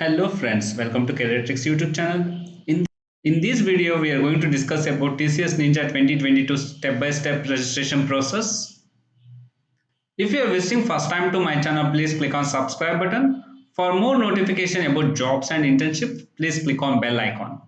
Hello friends, welcome to Career Tricks YouTube channel. In this video, we are going to discuss about TCS Ninja 2022 step-by-step registration process. If you are visiting first time to my channel, please click on subscribe button. For more notification about jobs and internship, please click on bell icon.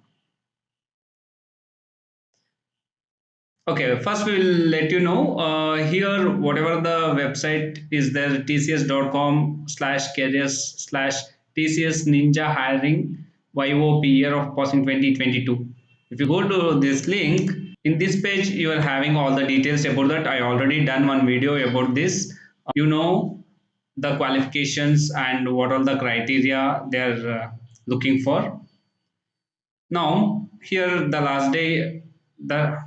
Okay, first we will let you know here whatever the website is there tcs.com/careers slash TCS Ninja hiring YOP year of passing 2022. If you go to this link, in this page you are having all the details about that. I already done one video about this. You know the qualifications and what are the criteria they are looking for. Now here the last day, the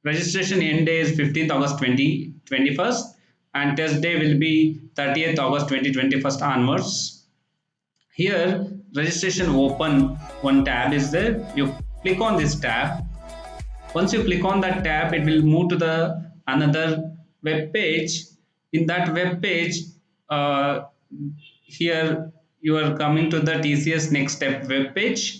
registration end day is 15th August 2021 and test day will be 30th August 2021 onwards. Here registration open, one tab is there. You click on this tab. Once you click on that tab, it will move to the another web page. In that web page, uh, here you are coming to the TCS next step web page.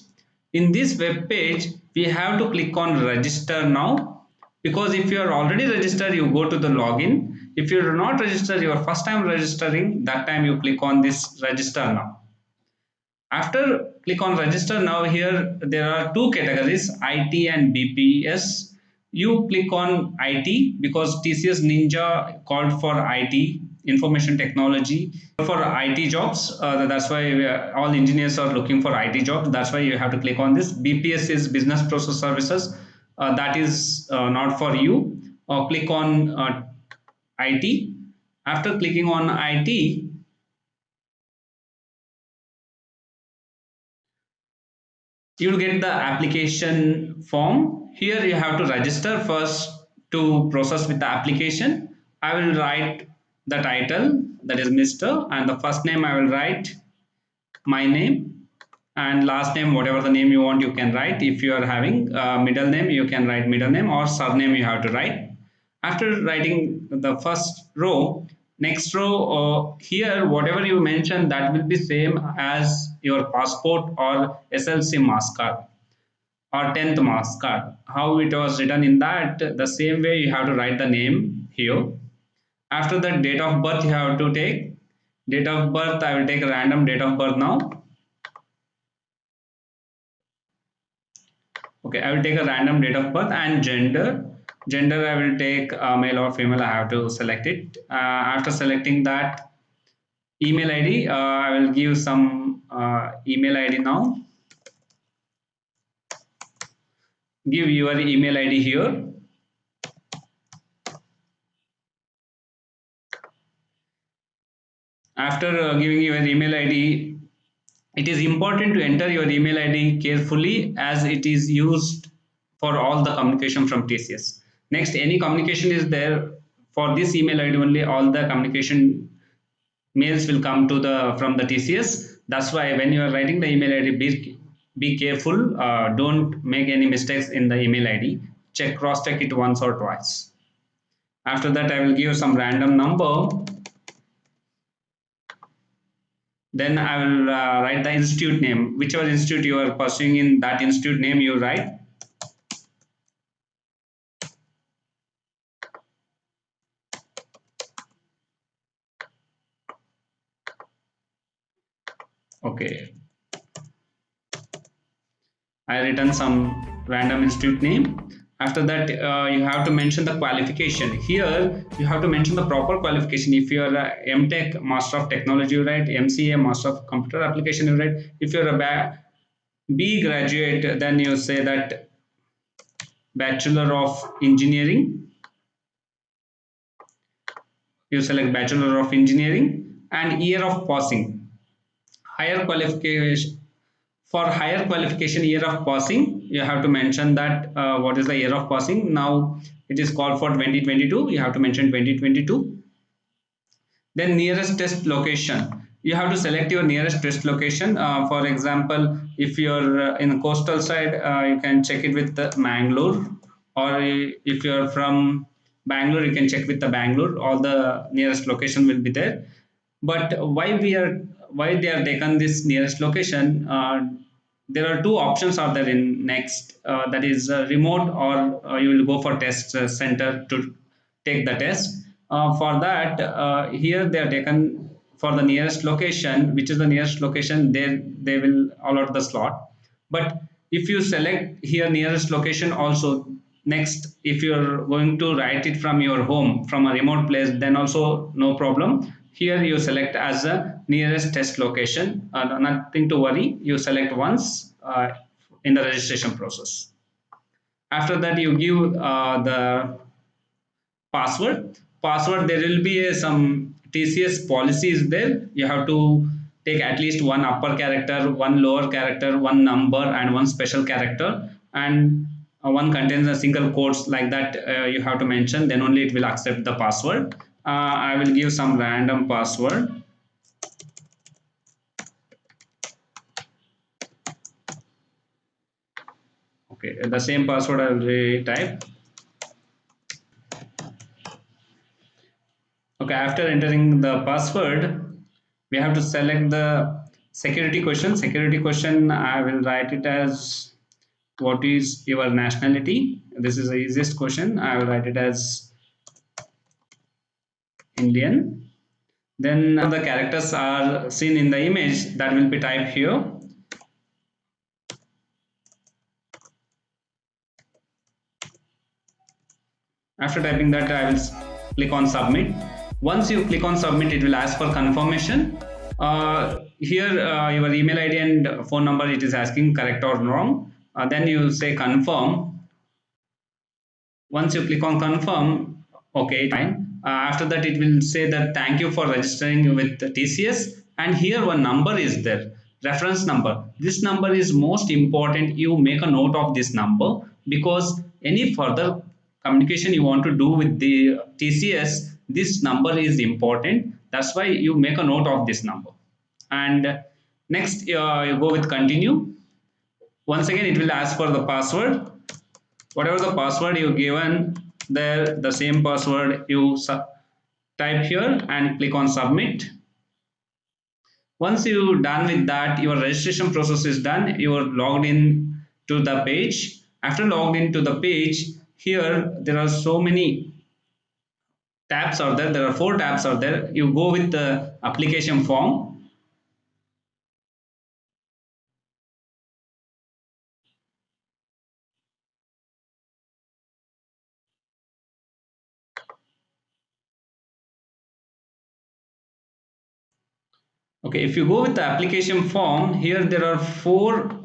In this web page, we have to click on register now, because if you are already registered, you go to the login. If you are not registered, you are first time registering, that time you click on this register now. After click on register now, here there are two categories, IT and BPS. You click on IT because TCS Ninja called for IT, information technology, for IT jobs. That's why all engineers are looking for IT jobs. That's why you have to click on this. BPS is business process services. That is not for you. Click on IT. After clicking on IT, you'll get the application form. Here you have to register first to process with the application. I will write the title, that is Mr., and the first name I will write my name, and last name whatever the name you want you can write. If you are having middle name, you can write middle name, or surname you have to write. After writing the first row, next row, here whatever you mention, that will be same as your passport or SLC mass card or 10th mass card. How it was written in that, the same way you have to write the name here. After that, date of birth you have to take. Date of birth, I will take a random date of birth now. Okay, I will take a random date of birth. And gender I will take male or female. I have to select it. After selecting that, email ID, I will give some email ID now. Give your email ID here. After giving your email ID, it is important to enter your email ID carefully, as it is used for all the communication from TCS. Next, any communication is there for this email ID only, all the communication mails will come to the from the TCS. That's why when you are writing the email ID, be careful. Don't make any mistakes in the email ID. Cross check it once or twice. After that, I will give some random number. Then I will write the institute name, whichever institute you are pursuing, in that institute name you write. Okay, I written some random institute name. After that, you have to mention the qualification. Here you have to mention the proper qualification. If you are a MTech, Master of Technology, you write. MCA, Master of Computer Application, you write. If you are a B graduate, then you say that Bachelor of Engineering. You select Bachelor of Engineering. And year of passing. Higher qualification. For higher qualification year of passing, you have to mention that what is the year of passing. Now it is called for 2022, you have to mention 2022. Then nearest test location, you have to select your nearest test location. For example, if you're in the coastal side, you can check it with the Mangalore, or if you're from Bangalore, you can check with the Bangalore. All the nearest location will be there. But why they are taken this nearest location, there are two options are there in next, that is remote, or you will go for test center to take the test. For that, here they are taken for the nearest location, which is the nearest location, they will allot the slot. But if you select here nearest location also, next if you're going to write it from your home from a remote place, then also no problem. Here you select as a nearest test location, nothing to worry, you select once in the registration process. After that you give the password. There will be some TCS policies there. You have to take at least one upper character, one lower character, one number, and one special character, and one contains a single quotes like that. You have to mention, then only it will accept the password. I will give some random password. Okay, the same password I will type. Okay, after entering the password, we have to select the security question. Security question, I will write it as what is your nationality. This is the easiest question. I will write it as Indian. Then the characters are seen in the image that will be typed here. After typing that, I will click on submit. Once you click on submit, it will ask for confirmation. Here your email ID and phone number it is asking correct or wrong. Then you say confirm. Once you click on confirm, okay, fine. After that, it will say that thank you for registering with TCS, and here one number is there, reference number. This number is most important. You make a note of this number, because any further communication you want to do with the TCS, this number is important. That's why you make a note of this number. And next, you go with continue. Once again, it will ask for the password. Whatever the password you given there, the same password you type here and click on submit. Once you done with that, your registration process is done. You are logged in to the page. After logged into the page, here there are so many tabs are there. There are 4 tabs are there. You go with the application form. Okay, if you go with the application form, here there are 4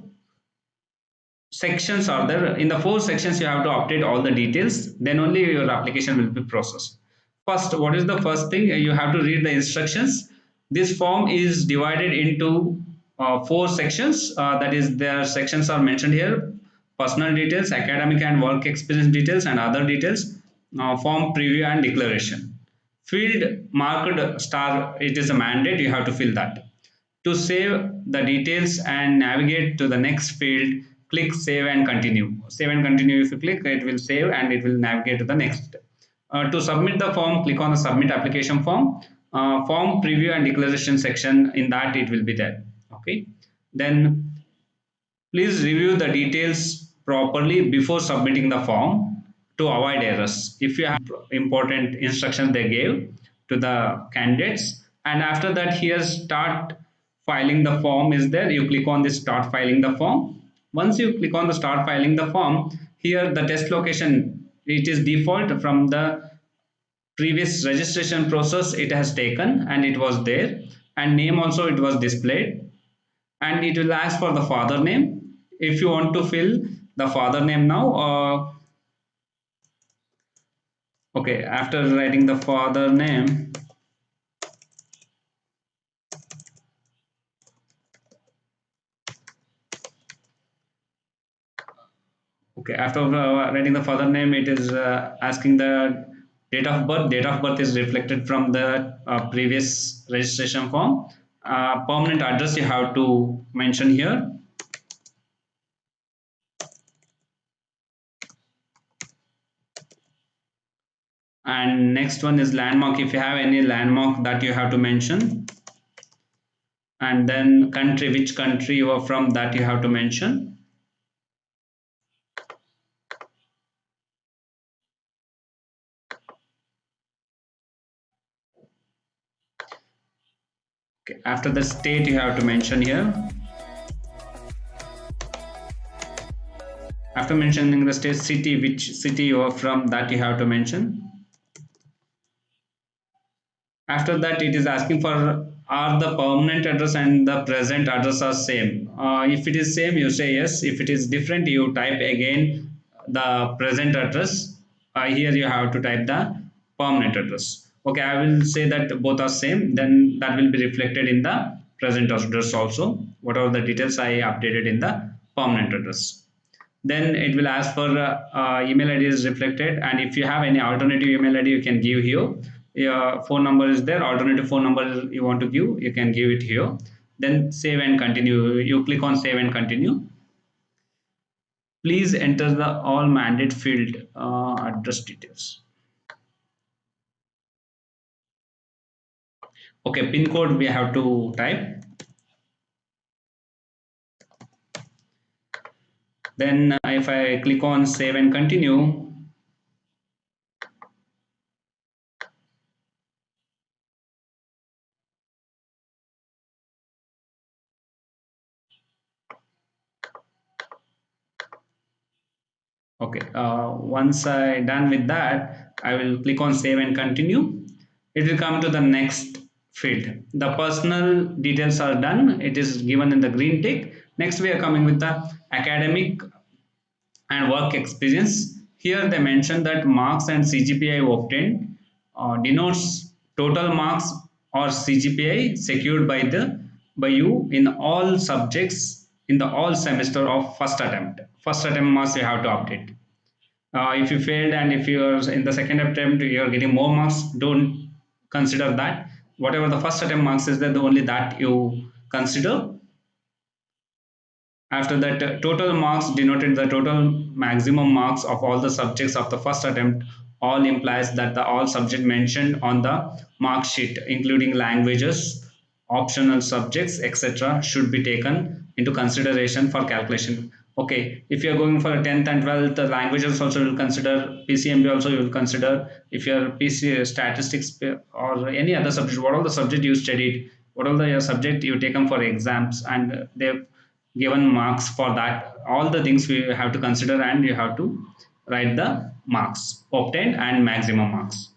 sections are there. In the 4 sections you have to update all the details, then only your application will be processed. First, what is the first thing? You have to read the instructions. This form is divided into 4 sections, that is their sections are mentioned here: personal details, academic and work experience details, and other details, form preview and declaration. Field marked star, it is a mandate, you have to fill that. To save the details and navigate to the next field, click save and continue. Save and continue, if you click, it will save and it will navigate to the next. To submit the form, click on the submit application form. Form preview and declaration section, in that it will be there. Okay. Then please review the details properly before submitting the form to avoid errors. If you have important instructions they gave to the candidates, and after that, here start filing the form is there. You click on this start filing the form. Once you click on the start filing the form, here the test location, it is default from the previous registration process it has taken, and it was there, and name also it was displayed, and it will ask for the father name. If you want to fill the father name now, okay, after writing the father name, okay, after writing the father name, it is asking the date of birth. Date of birth is reflected from the previous registration form. Permanent address you have to mention here. And next one is landmark. If you have any landmark, that you have to mention. and then country, which country you are from, that you have to mention. Okay. After the state you have to mention here. After mentioning the state, city, which city you are from, that you have to mention. After that, it is asking for are the permanent address and the present address are same. If it is same, you say yes. If it is different, you type again the present address. Here you have to type the permanent address. Okay, I will say that both are same. Then that will be reflected in the present address also. Whatever the details I updated in the permanent address. Then it will ask for email ID is reflected, and if you have any alternative email ID you can give here. Your phone number is there, alternative phone number you want to give, you can give it here. Then save and continue, you click on save and continue. Please enter the all mandate field address details. Okay, pin code we have to type. Then if I click on save and continue, okay, once I done with that, I will click on save and continue. It will come to the next field. The personal details are done. It is given in the green tick. Next, we are coming with the academic and work experience. Here they mention that marks and CGPA obtained denotes total marks or CGPA secured by you in all subjects in the all semester of first attempt. First attempt marks you have to update. If you failed and if you're in the second attempt you're getting more marks, don't consider that. Whatever the first attempt marks is, that only that you consider. After that, total marks denoted the total maximum marks of all the subjects of the first attempt. All implies that the all subject mentioned on the mark sheet, including languages, optional subjects, etc., should be taken into consideration for calculation. Okay, if you are going for a 10th and 12th, the languages also will consider, PCMB also you will consider. If your PC statistics or any other subject, what all the subject you studied, what all the subject you taken for exams, and they given marks for that, all the things we have to consider, and you have to write the marks obtained and maximum marks.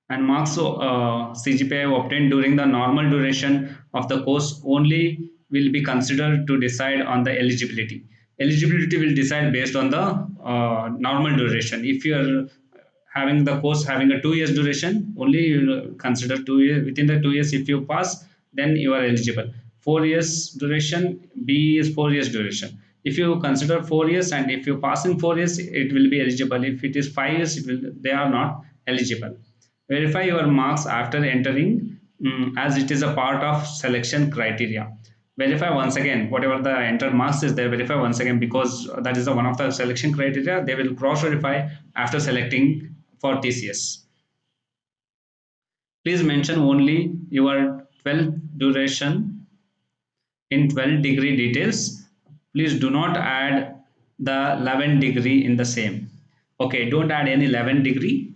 And marks CGPA obtained during the normal duration of the course only will be considered to decide on the eligibility. Eligibility will decide based on the normal duration. If you are having the course having a 2 years duration, only you will consider 2 years. Within the 2 years, if you pass, then you are eligible. 4 years duration, B is 4 years duration. If you consider 4 years and if you pass in 4 years, it will be eligible. If it is 5 years, it will, they are not eligible. Verify your marks after entering, as it is a part of selection criteria. Verify once again, whatever the entered marks is there, verify once again, because that is one of the selection criteria. They will cross verify after selecting for TCS. Please mention only your 12 duration in 12 degree details. Please do not add the 11 degree in the same. Okay, don't add any 11 degree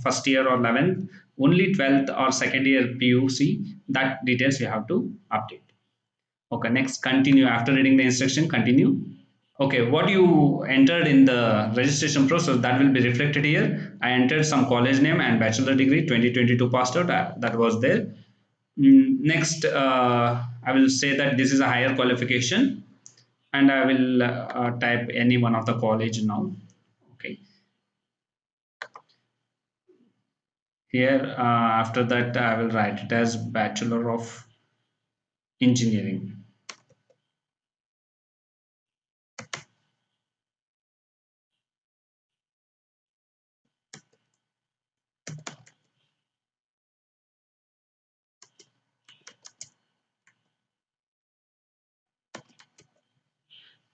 first year or 11th, only 12th or second year PUC, that details you have to update. Okay, next continue. After reading the instruction, continue. Okay, what you entered in the registration process, that will be reflected here. I entered some college name and bachelor degree 2022 passed out, that was there. Next, I will say that this is a higher qualification, and I will type any one of the college now. Okay, here after that I will write it as Bachelor of Engineering.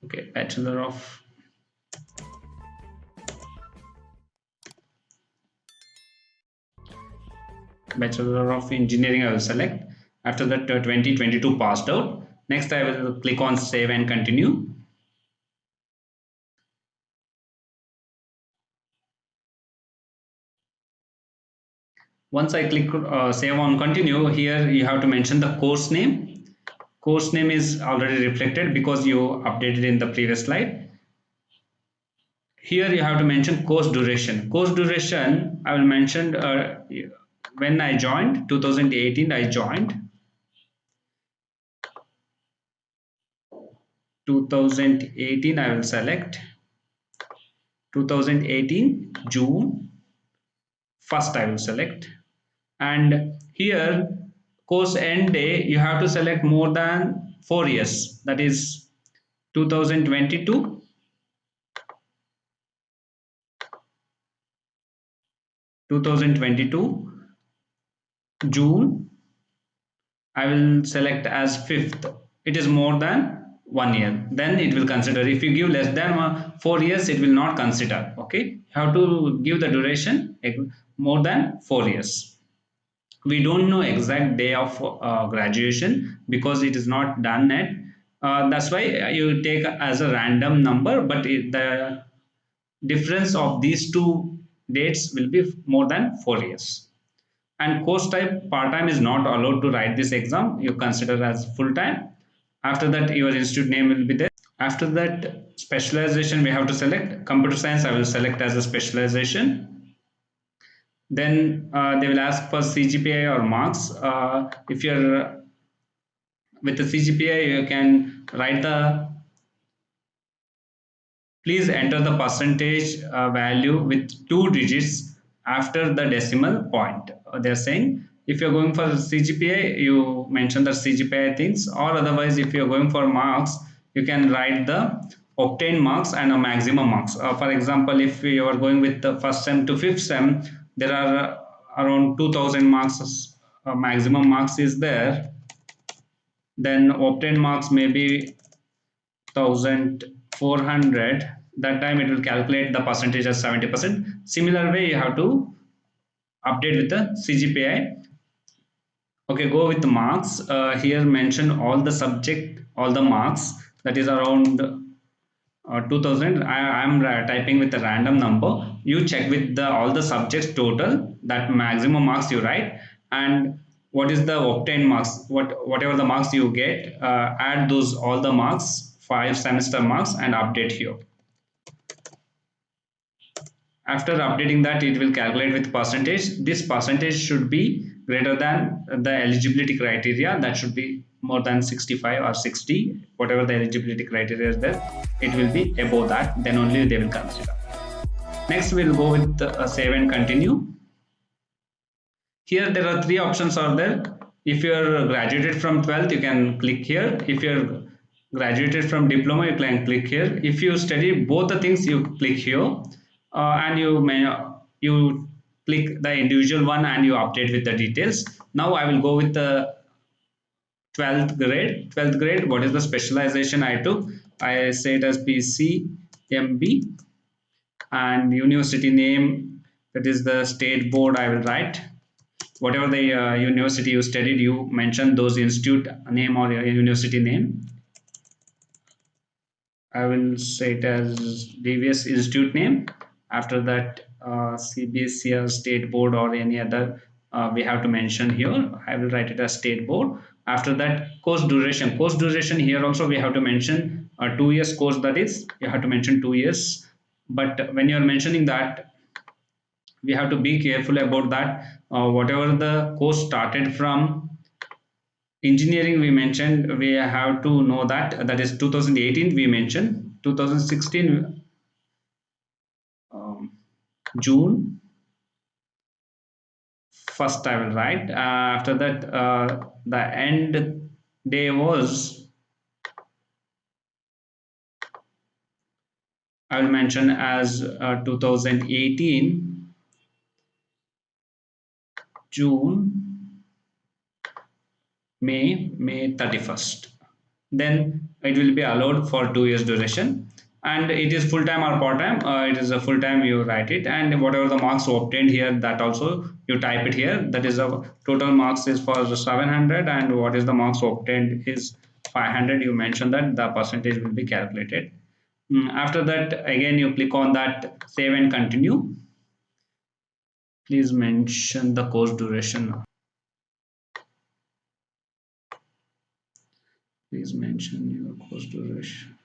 Okay, Bachelor of Engineering I will select. After that 2022 passed out. Next I will click on save and continue. Once I click save on continue, here you have to mention the course name. Course name is already reflected because you updated in the previous slide. Here you have to mention course duration. Course duration I will mention when I joined 2018. I joined 2018. I will select 2018 June 1st. I will select, and here course end day you have to select more than 4 years, that is 2022 2022 June. I will select as 5th. It is more than 1 year, then it will consider. If you give less than 4 years, it will not consider. Okay, you have to give the duration more than 4 years. We don't know exact day of graduation because it is not done yet. That's why you take as a random number, but the difference of these two dates will be more than 4 years. And course type part-time is not allowed to write this exam. You consider as full-time. After that your institute name will be there. After that specialization we have to select. Computer science I will select as a specialization. Then they will ask for CGPA or marks. If you're with the CGPA you can write the, please enter the percentage value with 2 digits after the decimal point. They're saying if you're going for CGPA, you mention the CGPA things, or otherwise if you're going for marks, you can write the obtained marks and a maximum marks. For example, if you are going with the first sem to fifth sem, there are around 2000 marks, maximum marks is there. Then obtained marks may be 1400. That time it will calculate the percentage as 70%. Similar way you have to update with the CGPA. Okay, go with the marks. Here mention all the subject, all the marks, that is around 2000. I am typing with a random number. You check with the all the subjects total, that maximum marks you write, and what is the obtained marks, whatever the marks you get, add those all the marks, 5 semester marks, and update here. After updating that, it will calculate with percentage. This percentage should be greater than the eligibility criteria. That should be more than 65 or 60, whatever the eligibility criteria is there. It will be above that, then only they will consider. Next we'll go with save and continue. Here there are 3 options are there. If you are graduated from 12th, you can click here. If you are graduated from diploma, you can click here. If you study both the things, you click here. And you click the individual one and you update with the details. Now I will go with the 12th grade. 12th grade, what is the specialization I took? I say it as PCMB, and university name, that is the state board I will write. Whatever the university you studied, you mention those institute name or university name. I will say it as DVS institute name. After that CBSE or state board or any other we have to mention here. I will write it as state board. After that course duration. Course duration here also we have to mention a 2 years course, that is you have to mention 2 years. But when you are mentioning that, we have to be careful about that. Whatever the course started from engineering we mentioned, we have to know that, that is 2018 we mentioned, 2016 June 1st I will write. After that the end day was, I will mention as 2018 June May 31st. Then it will be allowed for 2 years duration, and it is full time or part time. It is a full time, you write it, and whatever the marks obtained here, that also you type it here. That is the total marks is for 700 and what is the marks obtained is 500. You mention that the percentage will be calculated. After that, again you click on that save and continue. Please mention the course duration. Please mention your course duration.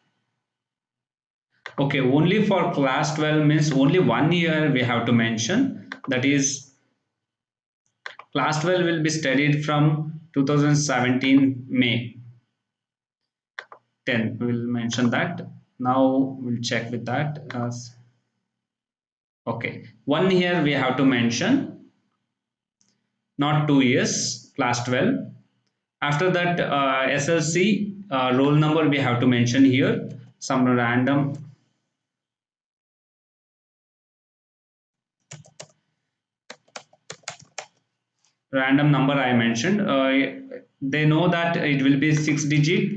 Okay, only for class 12 means only 1 year we have to mention. That is, class 12 will be studied from 2017 May 10. We will mention that. Now we'll check with that. Okay, 1 year we have to mention, not 2 years, class 12. After that, SLC roll number we have to mention here, some random number I mentioned. They know that it will be 6 digit.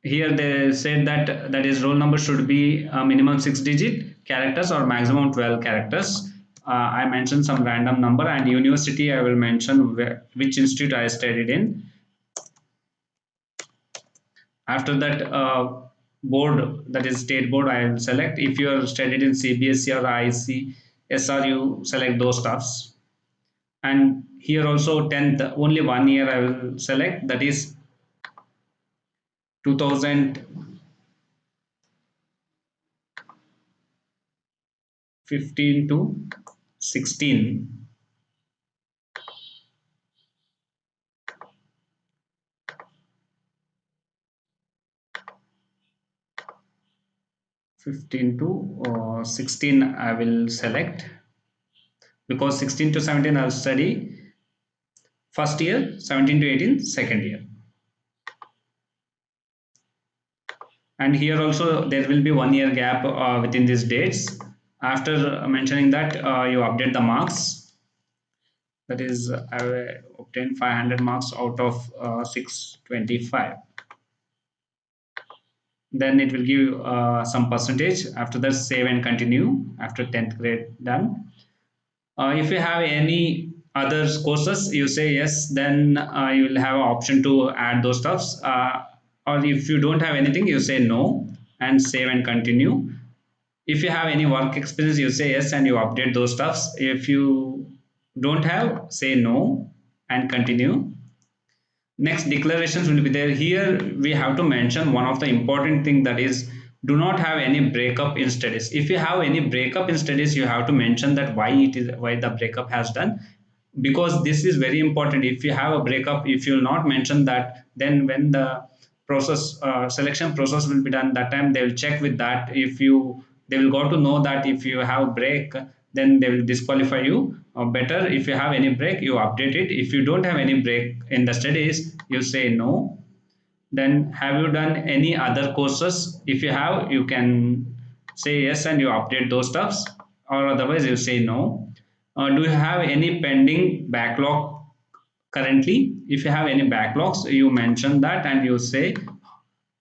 Here they said that that is roll number should be minimum 6 digit characters or maximum 12 characters. I mentioned some random number, and university I will mention which institute I studied in. After that, board, that is state board, I will select. If you are studied in CBSE or ICSR, you select those stuffs. And here also 10th, only 1 year I will select, that is 2015 to 16. '15 to 16 I will select, because 16 to 17 I'll study first year, 17 to 18 second year. And here also there will be 1 year gap within these dates. After mentioning that, you update the marks. That is, I obtained 500 marks out of 625. Then it will give some percentage. After that, save and continue. After 10th grade done. If you have any other courses, you say yes, then you will have an option to add those stuffs. Or if you don't have anything, you say no and save and continue. If you have any work experience, you say yes and you update those stuffs. If you don't have, say no and continue. Next, declarations will be there. Here we have to mention one of the important thing, that is, do not have any breakup in studies. If you have any breakup in studies, you have to mention that why the breakup has done, because this is very important. If you have a breakup, if you will not mention that, then when the process selection process will be done, that time they will check with that. If you, they will got to know that if you have break, then they will disqualify you. Or better, if you have any break, you update it. If you don't have any break in the studies, you say no. Then, have you done any other courses? If you have, you can say yes and you update those stuffs, or otherwise you say no. Do you have any pending backlog currently? If you have any backlogs, you mention that and you say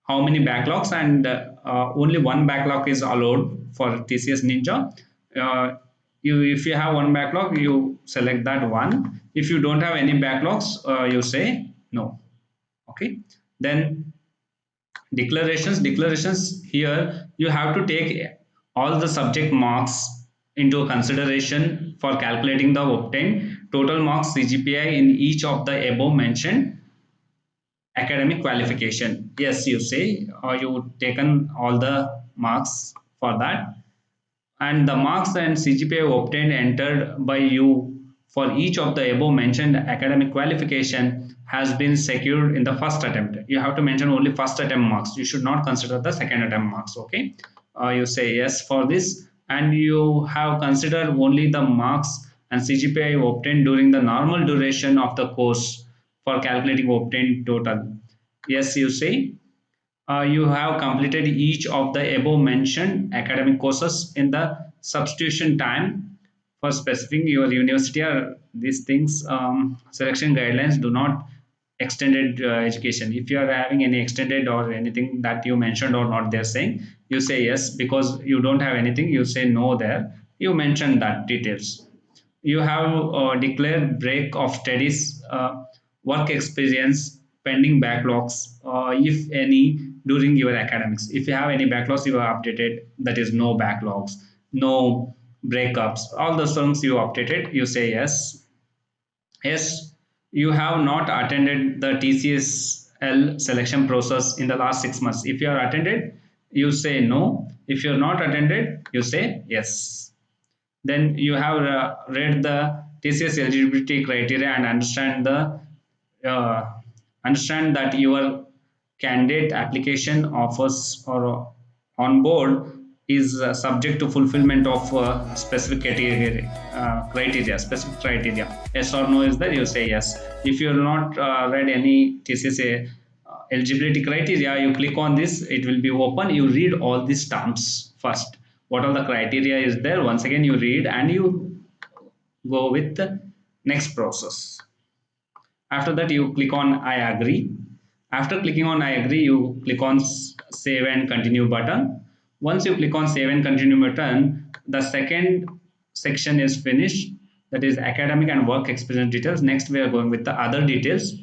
how many backlogs, and only one backlog is allowed for TCS Ninja. If you have one backlog, you select that one. If you don't have any backlogs, you say no. Okay. Then declarations here, you have to take all the subject marks into consideration for calculating the obtained total marks CGPI in each of the above mentioned academic qualification. Yes, you say, or you taken all the marks for that, and the marks and CGPA obtained entered by you for each of the above mentioned academic qualification has been secured in the first attempt. You have to mention only first attempt marks. You should not consider the second attempt marks. Okay, you say yes for this, and you have considered only the marks and CGPA obtained during the normal duration of the course for calculating obtained total. Yes, you say. You have completed each of the above mentioned academic courses in the substitution time for specifying your university or these things. Selection guidelines do not extended education. If you are having any extended or anything that you mentioned or not, they're saying, you say yes. Because you don't have anything, you say no there. You mention that details. You have declared break of studies, work experience, pending backlogs, if any, during your academics. If you have any backlogs, you are updated. That is no backlogs, no breakups. All those things you updated. You say yes. Yes, you have not attended the TCSL selection process in the last 6 months. If you are attended, you say no. If you are not attended, you say yes. Then you have read the TCS eligibility criteria and uh, understand that your candidate application offers or on board is subject to fulfillment of specific specific criteria. Yes or no is that you say yes. If you have not read any TCS eligibility criteria, you click on this, it will be open. You read all these terms first. What all the criteria is there? Once again, you read and you go with the next process. After that, you click on I agree. After clicking on I agree, you click on save and continue button. Once you click on save and continue button, the second section is finished. That is academic and work experience details. Next, we are going with the other details.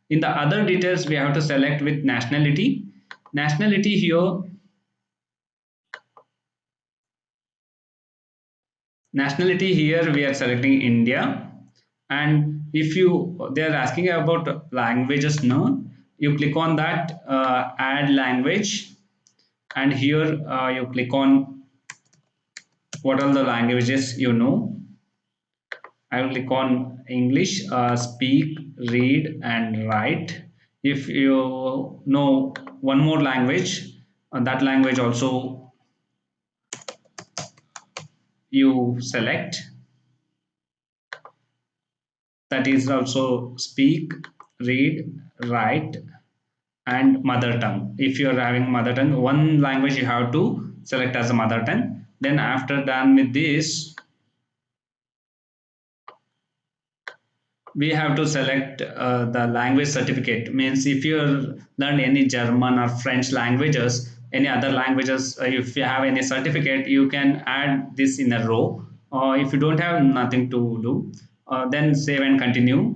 In the other details, we have to select with nationality. Nationality here, nationality here we are selecting India. And if you, they are asking about languages, no, you click on that add language, and here you click on what are the languages you know. I will click on English, speak, read, and write. If you know one more language, that language also you select. That is also speak, read, write, and mother tongue. If you are having mother tongue, one language you have to select as a mother tongue. Then after done with this, we have to select the language certificate. Means if you learn any German or French languages, any other languages, if you have any certificate, you can add this in a row. Or if you don't have, nothing to do, then save and continue.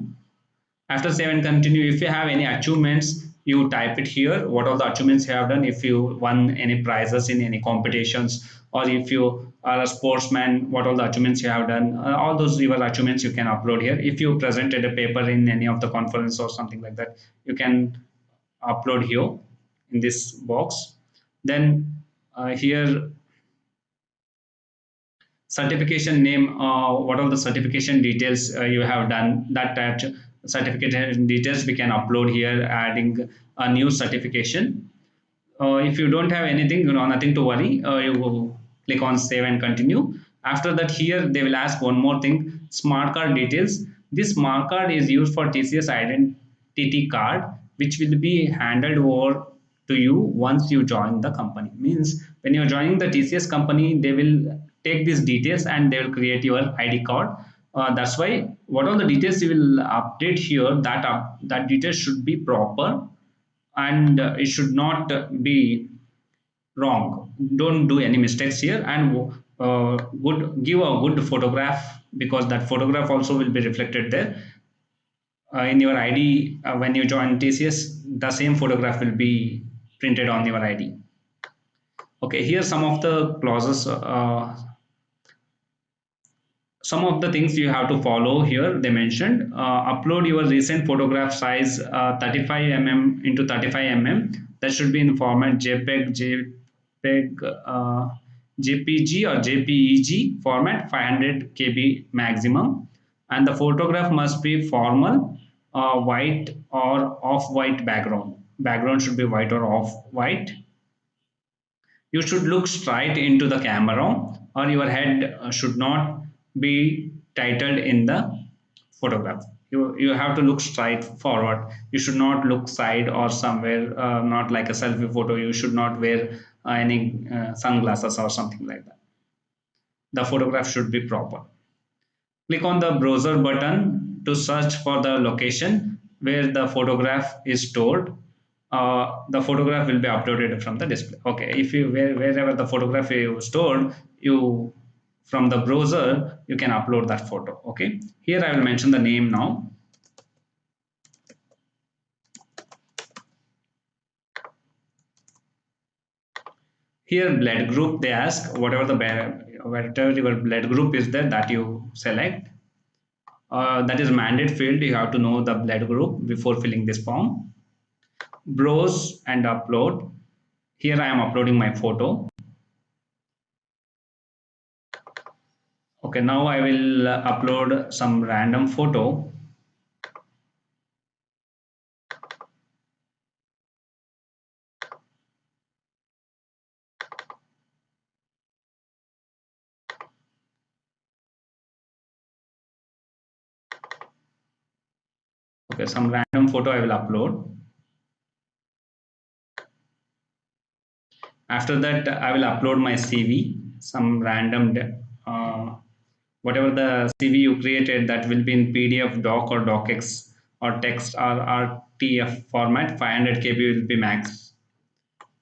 After save and continue, if you have any achievements, you type it here. What all the achievements you have done, if you won any prizes in any competitions, or if you are a sportsman, what all the achievements you have done, all those your achievements you can upload here. If you presented a paper in any of the conference or something like that, you can upload here in this box. Then here certification name, what are the certification details you have done, that certification details we can upload here, adding a new certification. If you don't have anything, you know, nothing to worry, you will click on save and continue. After that, here they will ask one more thing, smart card details. This smart card is used for TCS identity card, which will be handed over to you once you join the company. Means when you're joining the TCS company, they will take these details and they will create your ID card. That's why what all the details you will update here, that details should be proper, and it should not be wrong. Don't do any mistakes here, and good, give a good photograph, because that photograph also will be reflected there in your ID. When you join TCS, the same photograph will be printed on your ID. Okay, here some of the clauses, some of the things you have to follow here. They mentioned upload your recent photograph size 35 mm into 35 mm. That should be in format JPEG, JPG or JPEG format, 500 KB maximum. And the photograph must be formal, white or off-white background. Background should be white or off-white. You should look straight into the camera, or your head should not be titled in the photograph. You have to look straight forward. You should not look side or somewhere, not like a selfie photo. You should not wear any sunglasses or something like that. The photograph should be proper. Click on the browser button to search for the location where the photograph is stored. The photograph will be uploaded from the display. Okay, if you wherever the photograph is stored, you from the browser, you can upload that photo. Okay, here I will mention the name now. Here blood group, they ask whatever your blood group is there, that you select. That is mandate field. You have to know the blood group before filling this form. Browse and upload. Here I am uploading my photo. Okay, now I will upload some random photo. Okay, some random photo I will upload. After that, I will upload my CV, some random, whatever the CV you created, that will be in PDF, doc or docx or text or RTF format. 500 KB will be max.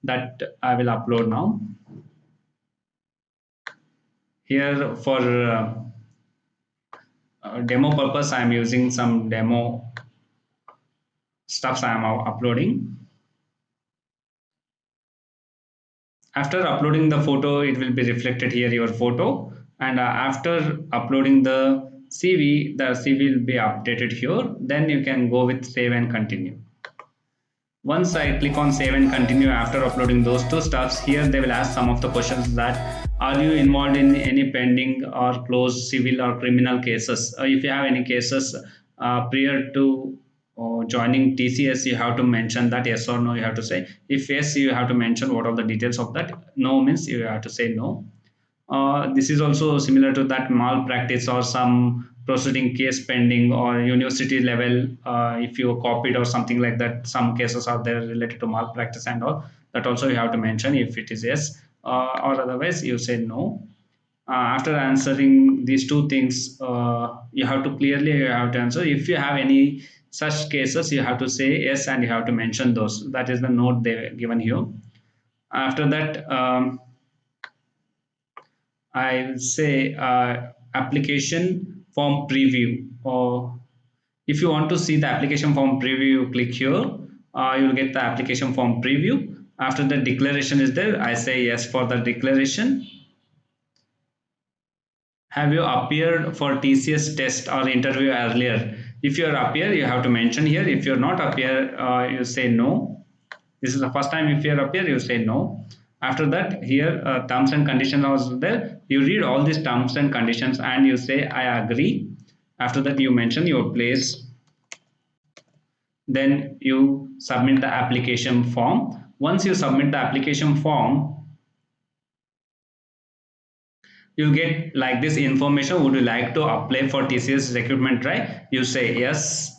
That I will upload now. Here for demo purpose, I am using some demo stuffs I am uploading. After uploading the photo, it will be reflected here, your photo, and after uploading the CV will be updated here. Then you can go with save and continue. Once I click on save and continue after uploading those two stuffs, here they will ask some of the questions that are you involved in any pending or closed civil or criminal cases. If you have any cases prior to joining TCS, you have to mention that yes or no, you have to say. If yes, you have to mention what are the details of that. No means you have to say no. This is also similar to that malpractice or some proceeding case pending or university level. If you copied or something like that, some cases are there related to malpractice and all. That also you have to mention if it is yes, or otherwise you say no. After answering these two things, you have to answer. If you have any such cases, you have to say yes and you have to mention those. That is the note they given here. After that. I will say application form preview. Or if you want to see the application form preview, click here. You will get the application form preview. After the declaration is there, I say yes for the declaration. Have you appeared for TCS test or interview earlier? If you are appear, you have to mention here. If you are not appear, you say no. This is the first time. If you are appear, you say no. After that, here terms and conditions are there. You read all these terms and conditions and you say I agree. After that, you mention your place. Then you submit the application form. Once you submit the application form, you get like this information. Would you like to apply for TCS recruitment drive? You say yes.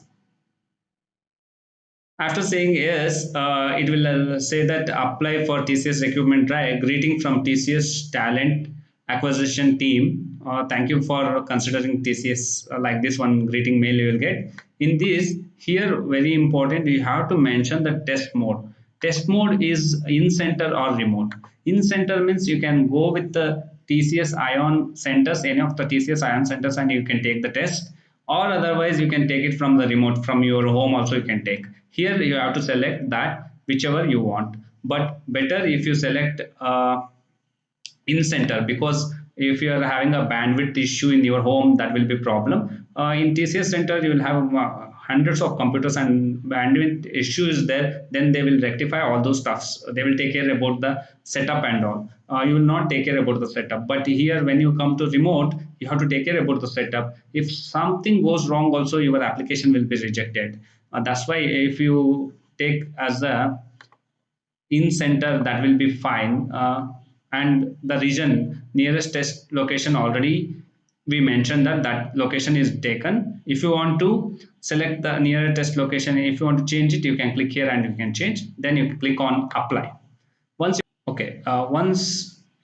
After saying yes, it will say that apply for TCS recruitment drive. Greeting from TCS talent acquisition team. Thank you for considering TCS. Like this one greeting mail you will get. In this, here very important, you have to mention the test mode. Test mode is in center or remote. In center means you can go with the TCS Ion centers, any of the TCS Ion centers, and you can take the test, or otherwise you can take it from the remote, from your home also you can take. Here you have to select that whichever you want, but better if you select in center, because if you are having a bandwidth issue in your home, that will be problem. In TCS center you will have hundreds of computers and bandwidth issues there, then they will rectify all those stuffs. They will take care about the setup and all. You will not take care about the setup, but here when you come to remote, you have to take care about the setup. If something goes wrong also, your application will be rejected. That's why if you take as a in center, that will be fine. And the region nearest test location, already we mentioned that that location is taken. If you want to select the nearest test location, if you want to change it, you can click here and you can change, then you click on apply. Once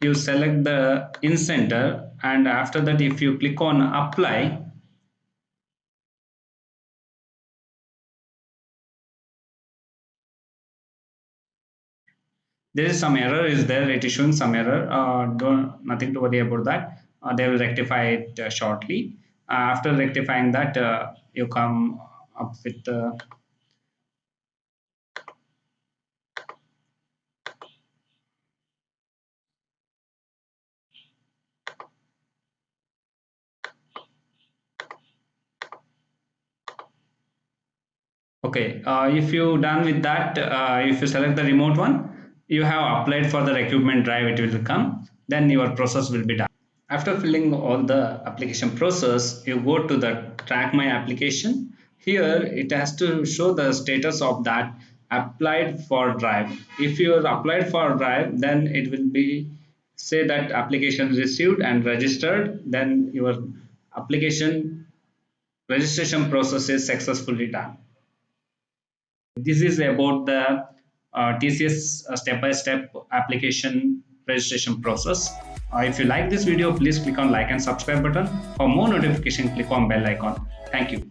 you select the in center, and after that if you click on apply, there is some error is there, it is showing some error. Don't nothing to worry about that. they will rectify it shortly. After rectifying that, you come up with the okay. If you done with that, if you select the remote one, you have applied for the equipment drive, it will come, then your process will be done. After filling all the application process, you go to the track my application. Here it has to show the status of that applied for drive. If you are applied for drive, then it will be say that application received and registered, then your application registration process is successfully done. This is about the TCS step-by-step application registration process. If you like this video, please click on like and subscribe button. For more notification, click on bell icon. Thank you.